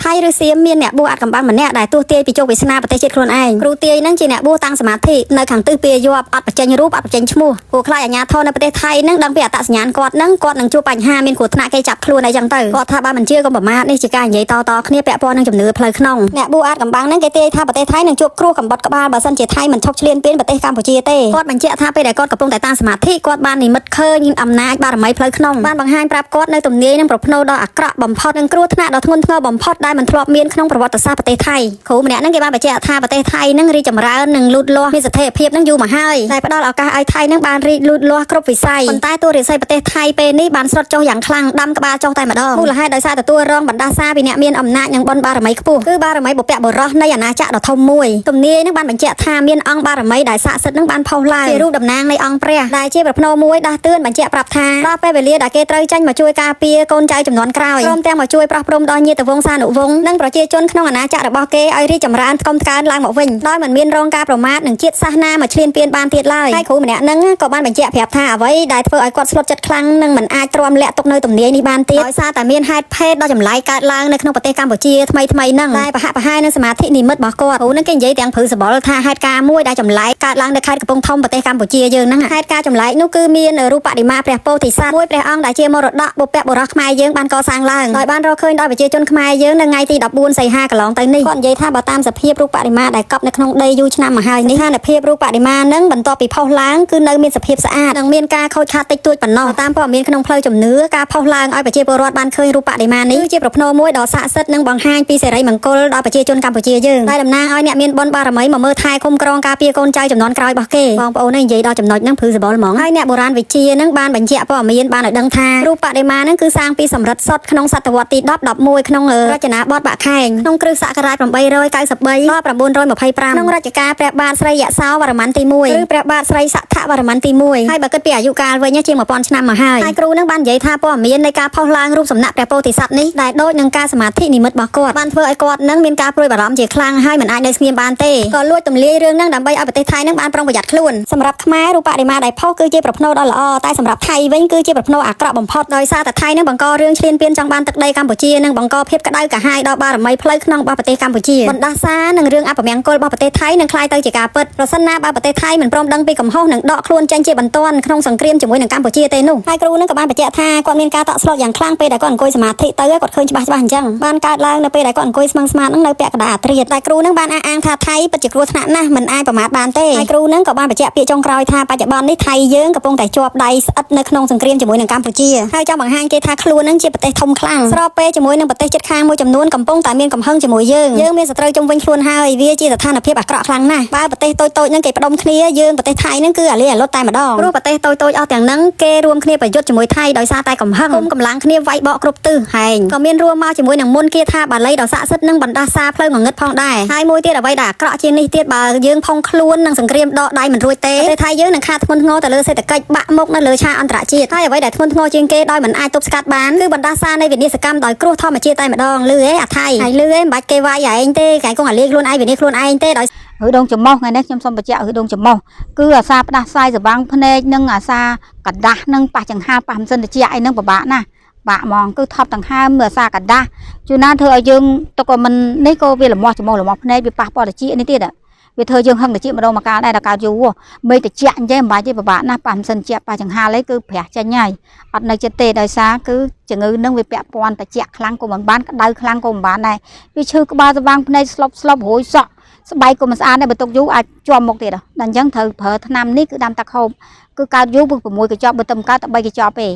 ថៃឬសៀមមានអ្នកបួសអាត់កំបាំងម្នាក់ដែលទោះទាយពីជោគវាសនាប្រទេសជាតិខ្លួនឯងគ្រូទាយនឹងជាអ្នកបួសតាំងសមាធិនៅខាងទិសពាយ័ព្យអត់បញ្ចេញរូបអត់បញ្ចេញឈ្មោះពួកខ្លាចអាជ្ញាធរនៅប្រទេសថៃនឹងដឹងពីអត្តសញ្ញាណគាត់នឹងជួបបញ្ហាមានគ្រោះថ្នាក់គេចាប់ខ្លួនអីចឹងទៅគាត់ថាបើមិនជឿកុំប្រមាថនេះជាការនិយាយតគ្នាពាក់ព័ន្ធនឹងជំនឿផ្លូវក្នុងអ្នកបួសអាត់កំបាំងនឹងគេទាយថាប្រទេសថៃនឹងជួបគ្រោះកំបុតក្បាលបើសិនជាថៃមិនឈប់ឈ្លានពានប្រទេសកម្ពុជាទេគាត់បញ្ជាក់ថាពេលដែលគាត់កំពុងតែតាំងសមាធិគាត់បាននិមិត្តឃើញអំណាចបារមីផ្លូវក្នុងបានបង្ហាញប្រាប់គាត់នៅទំនាយនឹងប្រផ្នូលដ៏អាក្រក់បំផុតនិងគ្រោះថ្នាក់ដ៏ធ្ងន់ធ្ងរបំផុតដែលមិនធ្លាប់មានក្នុងប្រវត្តិសាស្ត្រប្រទេសថៃគ្រូម្នាក់នឹងគេបានបញ្ជាក់ថាប្រទេសថៃនឹងរីកចម្រើននិងលូតលាស់មានស្ថិរភាពនឹងយូរមកហើយតែផ្ដល់ឱកាសឲ្យថៃនឹងបានរីកលូតលាស់គ្រប់វិស័យប៉ុន្តែទូររាស័យប្រទេសថៃពេលនេះបានស្រុតចុះយ៉ាងខ្លាំងដាំក្បាលចុះតែម្ដងមូលហេតុដោយសារទទួលរងបណ្ដាសាពីអ្នកមានអំណាចនិងបុណ្យបារមីខ្ពស់គឺបារមីបុព្វបុរសនៃអាណាចក្រដ៏ធំមួយទំនាយនឹងបានបញ្ជាក់ថាមានអង្គបារមីដែលស័ក្តិសិទ្ធិនឹងបានផុសឡើងជារូបតំណាងនៃអង្គព្រះដែលជាប្រផ្នូលមួយដាស់តឿនបញ្ជាក់ប្រាប់ថាដល់ពេលវេលាដែលគេត្រូវចេញមកជួយការពារកូនចៅចំនួនក្រោយព្រមទាំងមកជួយប្រោះព្រំដល់ញាតិវង្សានុវង្សនិងប្រជាជនក្នុងអាណាចក្ររបស់គេឲ្យរីកចម្រើនថ្កុំថ្កើងឡើងមកវិញដោយមិនមានរងការប្រមាថនិងជាតិសាសនាមកឈ្លានពានបានទៀតឡើយហើយគ្រូម្នាក់នឹងក៏បានបញ្ជាក់ប្រាប់ថាអ្វីដែលធ្វើឲ្យគាត់ស្លុតចិត្តខ្លាំងនិងមិនអាចទ្រាំលាក់ទុកនៅទំនាយនេះបានទៀតដោយសារតែមានហេតុភេទដ៏ចម្លែកកើតឡើងនៅក្នុងប្រទេសកម្ពុជាថ្មីនឹងដែលប្រហាក់ប្រហែលនឹងសមាធិនិមិត្តរបស់គាត់គ្រូនឹងគេនិយាយទាំងព្រឺសបល់ថាហេតុការណ៍មួយដែលចម្លែកកើតឡើងនៅខេត្តកំពង់ធំប្រទេសកម្ពុជាយើងហ្នឹងហេតុការណ៍ចម្លែកនោះគឺមានរូបបដិមាព្រះពោធិសត្វមួយព្រះអង្គដែលជាមរតកបុព្វបុរសខ្មែរយើងបានកសាងឡើងដោយបានរកឃើញដោយប្រជាជនខ្មែរយើងនៅថ្ងៃទី14សីហាកន្លងទៅនេះគាត់និយាយថាបើតាមសភាពរូបបដិមាដែលកប់នៅក្នុងដីយូរឆ្នាំមកហើយនេះស្ថានភាពរូបបដិមានឹងបន្ទាប់ពីផុសឡើងគឺនៅមានសភាពស្អាតនិងមានការខូចខាតតិចតួចប៉ុណ្ណោះតាមព័ត៌មានក្នុងផ្លូវជំនឿការផុសឡើងឲ្យប្រជាពលរដ្ឋបានឃើញរូបបដិមានេះជាប្រផ្នូលមួយដ៏ស័ក្តិសិទ្ធិនិងបង្ហាញពីសិរីមង្គលដល់ប្រជាជនកម្ពុជាយើងដែលតំណាងឲ្យអ្នកមានបុណ្យបារមីមកមើលថែគុំក្រងការពារកូនចៅចំនួនក្រោយរបស់គេបងប្អូននិយាយដល់ចំណុចហ្នឹងព្រឺសបល់ហ្មងហើយអ្នកបុរាណវិទ្យានឹងបានបញ្ជាក់ព័ត៌មានបានឲ្យដឹងថារូបបដិមាហ្នឹងគឺសាងពីសម្រិតសុទ្ធក្នុងសតវត្សទី10 11ក្នុងរចនាបថបាក់ខែងក្នុងគ្រិស្តសករាជ893ដល់925ក្នុងរជ្ជកាលព្រះបាទស្រីយសោវរ្ម័នទី1ឬព្រះបាទស្រីសថវរ្ម័នទី1ហើយបើគិតពីអាយុកាលវិញជាង1000ឆ្នាំមកហើយគ្រូនឹងបាននិយាយថាព័ត៌មាននៃការផុសឡើងរូបសំណាក់ព្រះពោធិសត្វនេះដែលដូចនឹងការសមាធិនិមិត្តរបស់គាត់បានធ្វើឲ្យគាត់នឹងមានការព្រួយបារម្ភជាខ្លាំងហើយមិនអាចនៅស្ងៀមបានទេក៏លួចទម្លាយរឿងនឹងដើម្បីឲ្យប្រទេសថៃនឹងបានប្រុងប្រយ័ត្នខ្លួនសម្រាប់ខ្មែររូបបដិមាដែលផុសគឺជាប្រផ្នូលដ៏ល្អតែសម្រាប់ថៃវិញគឺជាប្រផ្នូលអាក្រក់បំផុតដោយសារតែថៃនឹងបង្ករឿងឈ្លានពានចង់បានទឹកដីកម្ពុជានិងបង្កភាពក្តៅក្រហាយដល់បារមីផ្លូវក្នុងរបស់ប្រទេសកម្ពុជាបណ្ដាសានិងរឿងអពមង្គលរបស់ប្រទេសថៃនឹងក្លាយទៅជាការពិតប្រសិនណាបើប្រទេសថៃមិនព្រមដឹងពីកំហុសនិងដកខ្លួនចេញជាបន្ទាន់ក្នុងសង្គ្រាមជាមួយនឹងកម្ពុជាទេនោះហើយគ្រូនឹងក៏បានបញ្ជាក់ថាគាត់មានការតក់ស្លុតយ៉ាងខ្លាំងពេលដែលគាត់អង្គុយសមាធិទៅគាត់ឃើញច្បាស់អញ្ចឹងបានកើតឡើងនៅពេលដែលគាត់អង្គុយស្មឹងស្មាតនឹងនៅពាក់កណ្ដាលអាធ្រាត្រតែគ្រូនឹងបានអះអាងថាថៃពិតជាគ្រោះថ្នាក់ណាស់មិនអាចប្រមាថបានទេហើយគ្រូនឹងក៏បានបញ្ជាក់ពាក្យចុងក្រោយថាបច្ចុប្បន្ននេះថៃយើងកំពុងតែជាប់ដៃស្អិតនៅក្នុងសង្គ្រាមជាមួយនឹងកម្ពុជាហើយចង់បង្ហាញគេថាខ្លួននឹងជាប្រទេសធំខ្លាំងស្របពេលជាមួយនឹងប្រទេសជិតខាងមួយចំនួនកំពុងតែមានកំហឹងជាមួយយើងមានសត្រូវជុំវិញខ្លួនហើយវាជាស្ថានភាពអាក្រក់ខ្លាំងណាស់បើប្រទេសតូចៗនឹងគេផ្ដុំគ្នាយើងប្រទេសថៃនឹងគឺអាលីអាលុតតែម្ដងព្រោះប្រទេសតូចៗអស់ទាំងហ្នឹងគេរួមគ្នាប្រយុទ្ធជាមួយថៃដោយសារតែកំហឹងកម្លាំងគ្នាវាយបកគ្រប់ទិសហែងក៏មានរួមមកជាមួយនឹងមុនគាថាបាលីដ៏ស័ក្តិសិទ្ធិនិងបណ្ដាសាផ្លូវងងឹតផងដែរហើយមួយទៀតអ្វីដែលអាក្រក់ជាងនេះទៀតបើយើងផុងខ្លួននឹងសង្គ្រាមដកដៃមិនរួចទេប្រទេសថៃយើងនឹងខាតធ្ងន់ធ្ងរទៅលើសេដ្ឋកិច្ចបាក់មុខនៅលើឆាកអន្តរជាតិហើយអ្វីដែលធ្ងន់ធ្ងរជាងគេដោយមិនអាចទប់ស្កាត់បានគឺបណ្ដាសានៃវិនាសកម្មដោយគ្រោះធម្មជាតិតែម្ដងលឺអាថៃហើយលឺមិនបាច់គេវាយឯងទេគេគង់អាលីខ្លួនឯងវិនាសខ្លួនឯងទេដោយឬដងចំោះថ្ងៃនេះខ្ញុំសូមបញ្ជាក់ឬដងចំោះគឺអាសាផ្ដាសាយសវាំងភ្នែកនិងអាសាកដាស់និងប៉ះចង្ហាប៉ះមិនសិនតិចអីនឹងពិបាកណាស់បាក់ហ្មងគឺថប់ដង្ហើមមើលអាសាកដាស់ជួនណាធ្វើឲ្យយើងទៅក៏មិននេះក៏វាលំមាស់ចំោះភ្នែកវាប៉ះពាល់តិចនេះទៀតវាធ្វើយើងហឹងតិចម្ដងមកកាលដែរដល់កើតយូរមេតិចអញ្ចឹងមិនបាច់ទេពិបាកណាស់ប៉ះមិនសិនតិចប៉ះចង្ហាលេគឺប្រះចេញហើយអត់នៅចិត្តទេដោយសារគឺជំងឺនឹងវាពាក់ព័ន្ធតិចខ្លាំងក៏មិនបានក្តៅខ្លាំងក៏មិនបានដែរវាឈឺក្បាលសវាំងភ្នែកស្លុបរួយសក់ស្បែកក៏មិនស្អាតដែរបើទុកយូរអាចជាប់មុខទៀតដល់អញ្ចឹងត្រូវប្រើថ្នាំនេះគឺដាំទឹកហូបគឺកើតយូរ6កញ្ចប់បើទៅកើតតែ3កញ្ចប់ទេ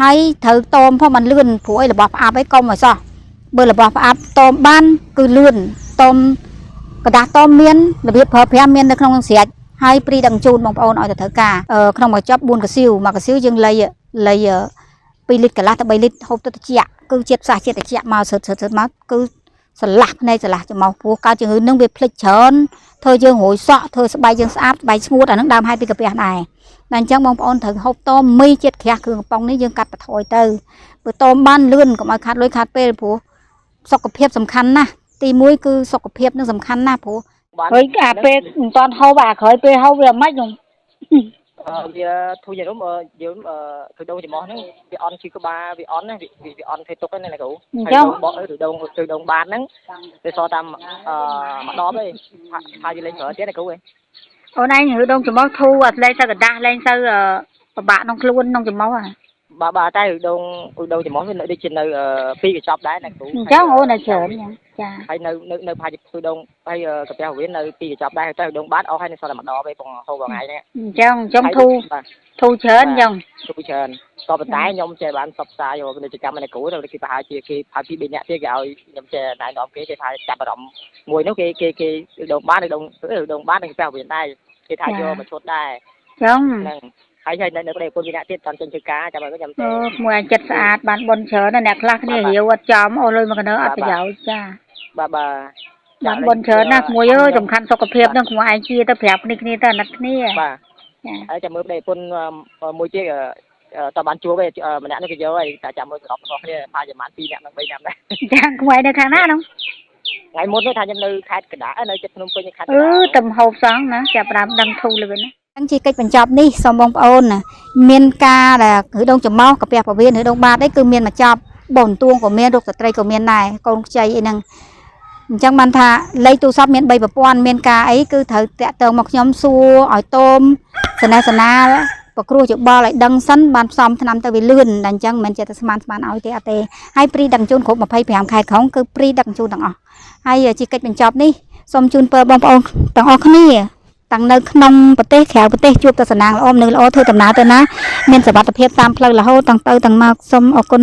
ហើយត្រូវតមផងមិនលឿនព្រោះអីរបស់ផ្អាប់អីកុំឲ្យសោះបើរបស់ផ្អាប់តមបានគឺលឿនតមกระดาษតមមានរបៀបប្រើប្រាស់មាននៅក្នុងស្រាច់ហើយព្រីដឹងជូនបងប្អូនឲ្យទៅត្រូវការក្នុងមួយចប់4កសៀវ1កសៀវយើងលៃ2លីត្រកន្លះទៅ3លីត្រហូបទៅត្រជាក់គឺជាតិផ្សះជាតិត្រជាក់មកសើតមកគឺស្រឡះភ្នែកស្រឡះច្រមុះព្រោះកើតជំងឺនឹងវាភ្លេចច្រើនធ្វើយើងរួយសក់ធ្វើស្បែកយើងស្អាតស្បែកស្ងួតអានឹងដើមហេតុពីកាពះដែរតែអញ្ចឹងបងប្អូនត្រូវហូបតមមីជាតិក្រាស់គ្រឿងកំប៉ុងនេះយើងកាត់បន្ថយទៅបើតមបានលឿនកុំឲ្យខាត់លុយខាត់ពេលព្រោះសុខភាពសំខាន់ណាស់ទី1គឺសុខភាពនឹងសំខាន់ណាស់ព្រោះហើយអាពេលមិនតាន់ហូបអាក្រោយពេលហូបវាមិនខ្ញុំ វាធូរយ៉ាងនោះយើងគឺដងចំោះហ្នឹងវាអន់ឈឺក្បាលវាអន់ណាវាអន់ធ្វើទុកហ្នឹងណាគ្រូហើយបកឬដងបាតហ្នឹងវាសតាមម្ដងទេហើយវាលេងប្រើទៀតណាគ្រូឯង អូនឯងឬដងចំោះធូរអត់លែងទៅកដាស់លែងទៅពិបាកក្នុងខ្លួនក្នុងចំោះហ៎ បាទតែឬដងចំោះវានៅដូចជានៅពីកញ្ចប់ដែរណាគ្រូ អញ្ចឹងអូននៅច្រើនចា ហើយនៅផាច់គឺដងហើយកាពះវិញនៅពីកញ្ចប់ដែរតែដងបាតអស់ហើយនៅសល់តែម្ដងទេបងហូបថ្ងៃហ្នឹង អញ្ចឹងធូរច្រើនអញ្ចឹង ធូរច្រើនក៏ប៉ុន្តែខ្ញុំចេះបានសបផ្សាយពាណិជ្ជកម្មនៃគ្រូទៅគេប្រហែលជាគេផាពី3នាក់ទៀតគេឲ្យខ្ញុំចេះណែនាំគេថាចាប់អារម្មណ៍មួយនោះគេដងបាតដងបាតនឹងកាពះវិញដែរគេថាយកមកឈុតដែរ ចឹង ហ្នឹងហើយនៅប្រទេសពលវិនាក់ទៀតតាមចេញធ្វើការចាំឲ្យខ្ញុំ អូមួយអាចចិត្តស្អាតបានបនច្រើនអ្នកខ្លះគ្នារាវអត់ចំអូលុយមកកណ្ដោអត់ប្រយោជន៍ចា បាទ បានបនច្រើនណាស់មួយអើយសំខាន់សុខភាពនឹងខ្លួនឯងជាទៅប្រាប់គ្នាទៅអាណិតគ្នា បាទហើយចាំមើលប្រទេសពលមួយទៀតតើបានជួបទេម្នាក់នេះគេយកហើយតែចាំមើលក្រុមរបស់គ្នាថាប្រហែល2នាក់នឹង3នាក់ដែរ ចាខ្លួនឯងនៅខាងណានោះ ថ្ងៃមុននេះថាខ្ញុំនៅខេត្តកណ្ដាលនៅចិត្តភ្នំពេញខេត្ត ទំហូបសងណាចាប់ផ្ដើមដឹងធូរលឿនណា អញ្ចឹងជាកិច្ចបញ្ចប់នេះសូមបងប្អូនមានការដែលឬដងចំោះកាពះពវៀនឬដងបាតអីគឺមានមកចប់បងទួងក៏មានរុកស្ត្រីក៏មានដែរកូនខ្ចីអីហ្នឹងអញ្ចឹងបានថាលេខទូរស័ព្ទមាន3ប្រព័ន្ធមានការអីគឺត្រូវតាក់ទងមកខ្ញុំសួរឲ្យតមសនាសនាប្រគ្រោះយោបល់ឲ្យដឹងសិនបានផ្សំថ្នាំទៅវាលឿនតែអញ្ចឹងមិនមែនចេះតែស្មានឲ្យទេអត់ទេហើយព្រីដឹកជូនគ្រប់25ខែក្រុងគឺព្រីដឹកជូនទាំងអស់ហើយជាកិច្ចបញ្ចប់នេះសូមជូនពរបងប្អូនទាំងអស់គ្នាទាំងនៅក្នុងប្រទេសក្រៅប្រទេសជួបតែសំណាងល្អមនុស្សល្អធ្វើដំណើរទៅណាមានសុវត្ថិភាពតាមផ្លូវរហូតទាំងទៅទាំងមកសូមអរគុណ